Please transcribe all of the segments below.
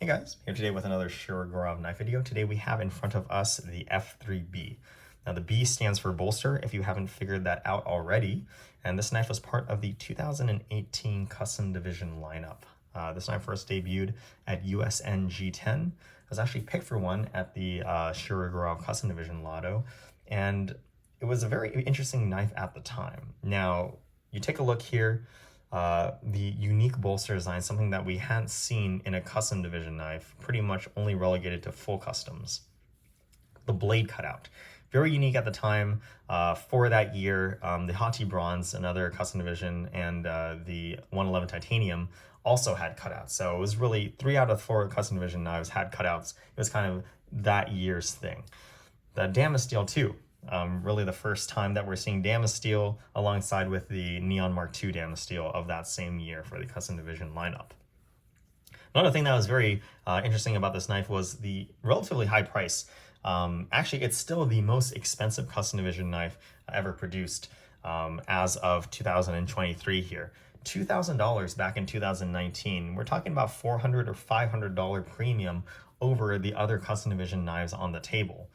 Hey guys, here today with another Shirogorov knife video. Today we have in front of us the F3B. Now the B stands for bolster, if you haven't figured that out already. And this knife was part of the 2018 Custom Division lineup. This knife first debuted at USN G10. It was actually picked for one at the Shirogorov Custom Division Lotto. And it was a very interesting knife at the time. Now, you take a look here. The unique bolster design, something that we hadn't seen in a custom division knife, pretty much only relegated to full customs. The blade cutout, very unique at the time. For that year, the Hati Bronze, another custom division, and the 111 Titanium also had cutouts. So it was really 3 out of 4 custom division knives had cutouts. It was kind of that year's thing. The damasteel too. Really the first time that we're seeing damasteel alongside with the Neon Mark II damasteel of that same year for the custom division lineup. Another thing that was very interesting about this knife was the relatively high price. Actually, it's still the most expensive custom division knife ever produced as of 2023 here. $2,000 back in 2019. We're talking about $400 or $500 premium over the other custom division knives on the table.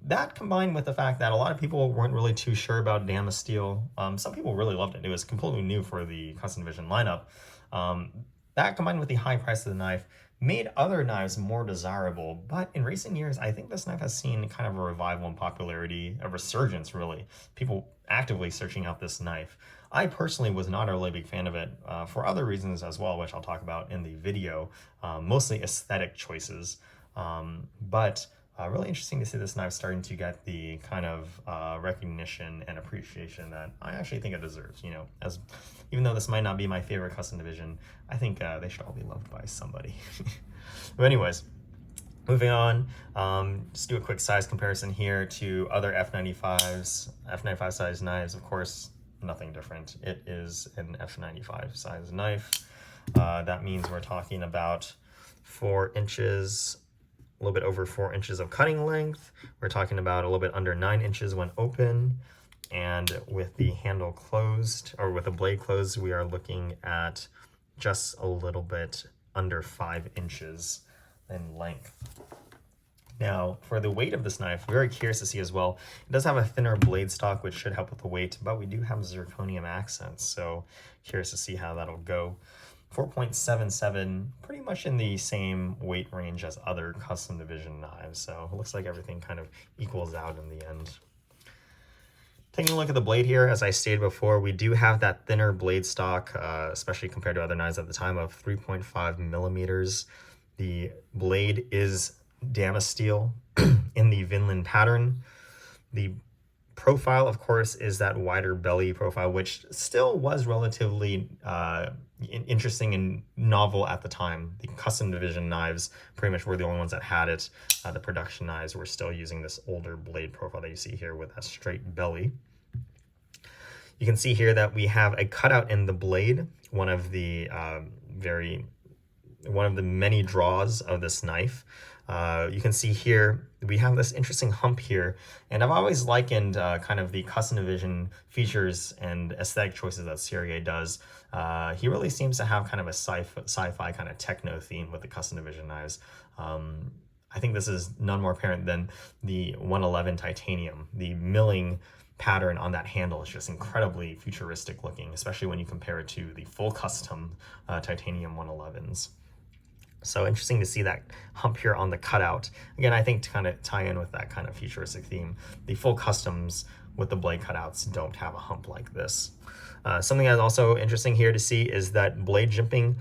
That combined with the fact that a lot of people weren't really too sure about damasteel. Some people really loved it. It was completely new for the custom division lineup. That combined with the high price of the knife made other knives more desirable. But in recent years, I think this knife has seen kind of a revival in popularity, a resurgence really. People actively searching out this knife. I personally was not a really big fan of it for other reasons as well, which I'll talk about in the video, mostly aesthetic choices. Really interesting to see this knife starting to get the kind of recognition and appreciation that I actually think it deserves. You know, even though this might not be my favorite custom division, I think they should all be loved by somebody. But anyways, moving on, just do a quick size comparison here to other F95s, F95 size knives. Of course, nothing different. It is an F95 size knife. That means we're talking about 4 inches. A little bit over 4 inches of cutting length. We're talking about a little bit under 9 inches when open. And with the handle closed, or with the blade closed, we are looking at just a little bit under 5 inches in length. Now, for the weight of this knife, very curious to see as well. It does have a thinner blade stock, which should help with the weight, but we do have zirconium accents, so curious to see how that'll go. 4.77, pretty much in the same weight range as other custom division knives, so it looks like everything kind of equals out in the end. Taking a look at the blade here, as I stated before, we do have that thinner blade stock, especially compared to other knives at the time, of 3.5 millimeters. The blade is damasteel in the Vinland pattern. The profile, of course, is that wider belly profile, which still was relatively interesting and novel at the time. The custom division knives pretty much were the only ones that had it. The production knives were still using this older blade profile that you see here with that straight belly. You can see here that we have a cutout in the blade, one of the many draws of this knife. You can see here we have this interesting hump here, and I've always likened kind of the custom division features and aesthetic choices that Serie does. He really seems to have kind of a sci-fi kind of techno theme with the custom division knives. I think this is none more apparent than the 111 Titanium. The milling pattern on that handle is just incredibly futuristic looking, especially when you compare it to the full custom Titanium 111s. So interesting to see that hump here on the cutout. Again, I think to kind of tie in with that kind of futuristic theme, the full customs with the blade cutouts don't have a hump like this. Something that's also interesting here to see is that blade jimping.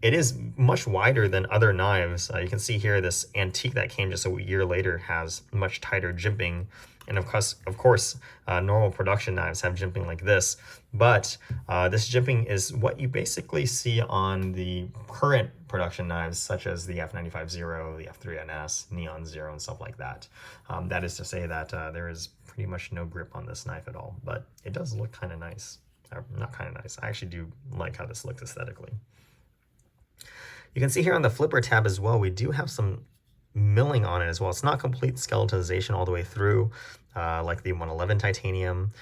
It is much wider than other knives. You can see here this antique that came just a year later has much tighter jimping. And of course, normal production knives have jimping like this, but this jimping is what you basically see on the current production knives, such as the F95 Zero, the F3NS, Neon Zero, and stuff like that. That is to say that there is pretty much no grip on this knife at all, but it does look kind of nice. Not kind of nice. I actually do like how this looks aesthetically. You can see here on the flipper tab as well, we do have some milling on it as well. It's not complete skeletonization all the way through, like the 111 titanium,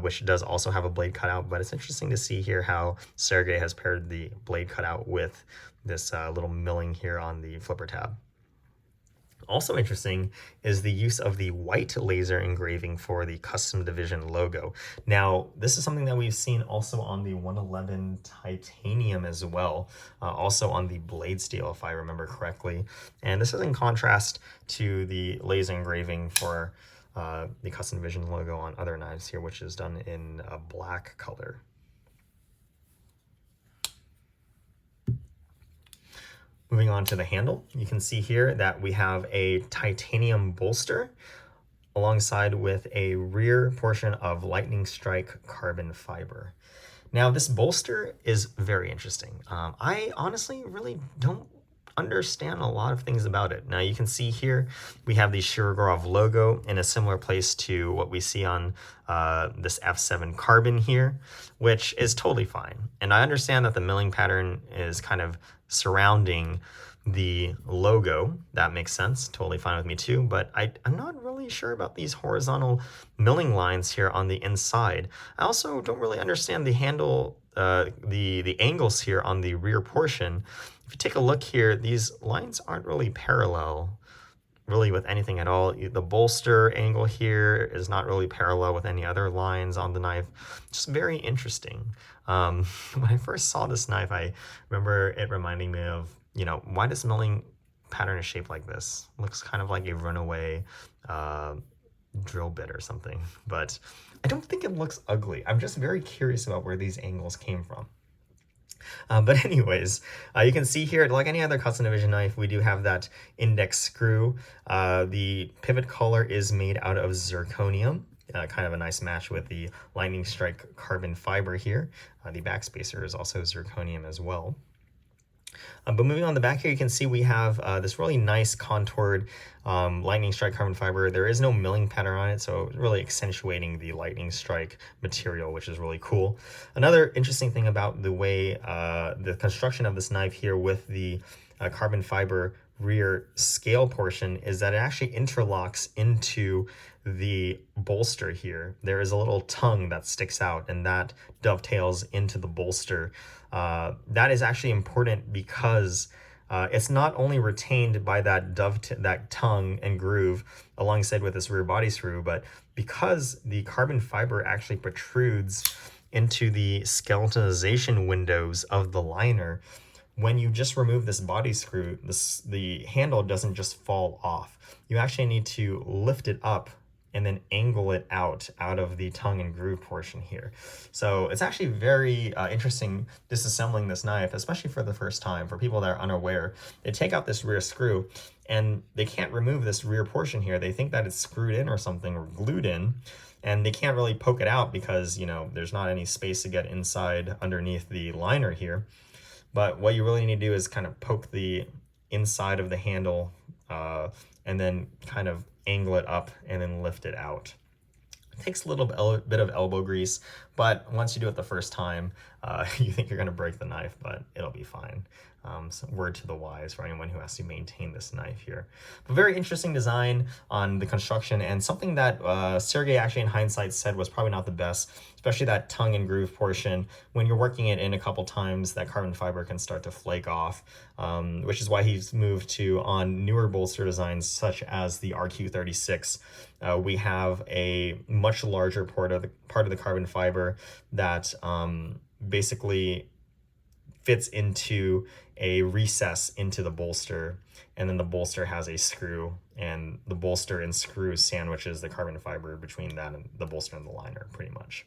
which does also have a blade cutout, but it's interesting to see here how Sergey has paired the blade cutout with this little milling here on the flipper tab. Also interesting is the use of the white laser engraving for the custom division logo. Now, this is something that we've seen also on the 111 titanium as well, also on the blade steel, if I remember correctly. And this is in contrast to the laser engraving for the custom division logo on other knives here, which is done in a black color. Moving on to the handle, you can see here that we have a titanium bolster alongside with a rear portion of lightning strike carbon fiber. Now, this bolster is very interesting. I honestly really don't understand a lot of things about it. Now, you can see here we have the Shirogorov logo in a similar place to what we see on this F7 carbon here, which is totally fine. And I understand that the milling pattern is kind of surrounding the logo. That makes sense, totally fine with me too, but I'm not really sure about these horizontal milling lines here on the inside. I also don't really understand the handle, the angles here on the rear portion. If you take a look here, these lines aren't really parallel really with anything at all. The bolster angle here is not really parallel with any other lines on the knife. Just very interesting. When I first saw this knife, I remember it reminding me of, you know, why this milling pattern is shaped like this? It looks kind of like a runaway drill bit or something, but I don't think it looks ugly. I'm just very curious about where these angles came from. But anyways, you can see here, like any other custom division knife, we do have that index screw. The pivot collar is made out of zirconium, kind of a nice match with the lightning strike carbon fiber here. The backspacer is also zirconium as well. But moving on the back here, you can see we have this really nice contoured lightning strike carbon fiber. There is no milling pattern on it, so really accentuating the lightning strike material, which is really cool. Another interesting thing about the way the construction of this knife here with the carbon fiber rear scale portion is that it actually interlocks into the bolster here. There is a little tongue that sticks out and that dovetails into the bolster. That is actually important because it's not only retained by that tongue and groove alongside with this rear body screw, but because the carbon fiber actually protrudes into the skeletonization windows of the liner, when you just remove this body screw, the handle doesn't just fall off. You actually need to lift it up and then angle it out of the tongue and groove portion here. So it's actually very interesting disassembling this knife, especially for the first time. For people that are unaware, they take out this rear screw and they can't remove this rear portion here. They think that it's screwed in or something or glued in, and they can't really poke it out because, you know, there's not any space to get inside underneath the liner here. But what you really need to do is kind of poke the inside of the handle and then kind of angle it up and then lift it out. It takes a little bit of elbow grease, but once you do it the first time, you think you're going to break the knife, but it'll be fine. So word to the wise for anyone who has to maintain this knife here. But very interesting design on the construction, and something that Sergey actually in hindsight said was probably not the best, especially that tongue and groove portion. When you're working it in a couple times, that carbon fiber can start to flake off, which is why he's moved to, on newer bolster designs such as the RQ36, we have a much larger part of the carbon fiber that basically fits into a recess into the bolster, and then the bolster has a screw, and the bolster and screw sandwiches the carbon fiber between that and the bolster and the liner, pretty much.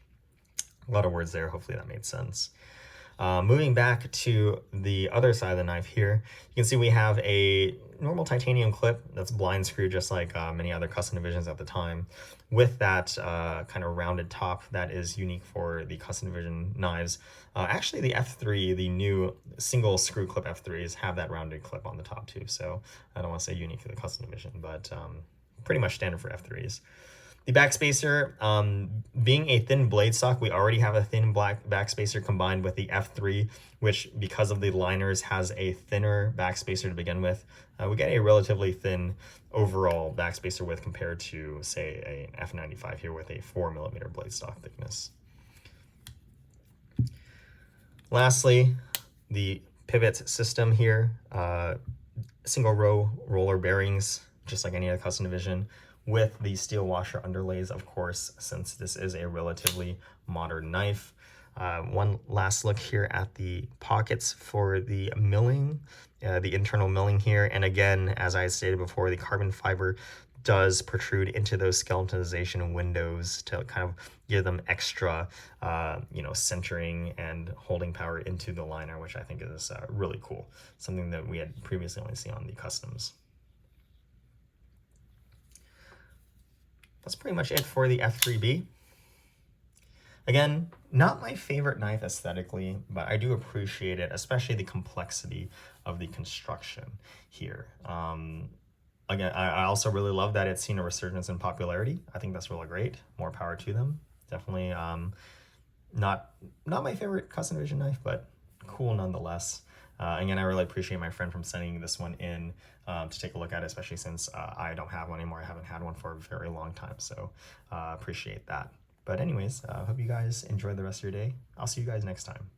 A lot of words there, hopefully that made sense. Moving back to the other side of the knife here, you can see we have a normal titanium clip that's blind screw, just like many other custom divisions at the time, with that kind of rounded top that is unique for the custom division knives. Actually, the F3, the new single screw clip F3s, have that rounded clip on the top too. So I don't want to say unique for the custom division, but pretty much standard for F3s. The backspacer, being a thin blade stock, we already have a thin black backspacer combined with the F3, which because of the liners has a thinner backspacer to begin with. We get a relatively thin overall backspacer width compared to, say, an F95 here with a 4mm blade stock thickness. Lastly, the pivot system here, single row roller bearings, just like any other custom division, with the steel washer underlays, of course, since this is a relatively modern knife. One last look here at the pockets for the milling, the internal milling here. And again, as I stated before, the carbon fiber does protrude into those skeletonization windows to kind of give them extra, centering and holding power into the liner, which I think is really cool. Something that we had previously only seen on the customs. That's pretty much it for the F3B. Again, not my favorite knife aesthetically, but I do appreciate it, especially the complexity of the construction here. Again, I also really love that it's seen a resurgence in popularity. I think that's really great. More power to them. Definitely not my favorite custom division knife, but cool nonetheless. Again, I really appreciate my friend from sending this one in to take a look at it, especially since I don't have one anymore. I haven't had one for a very long time, so appreciate that. But anyways, hope you guys enjoy the rest of your day. I'll see you guys next time.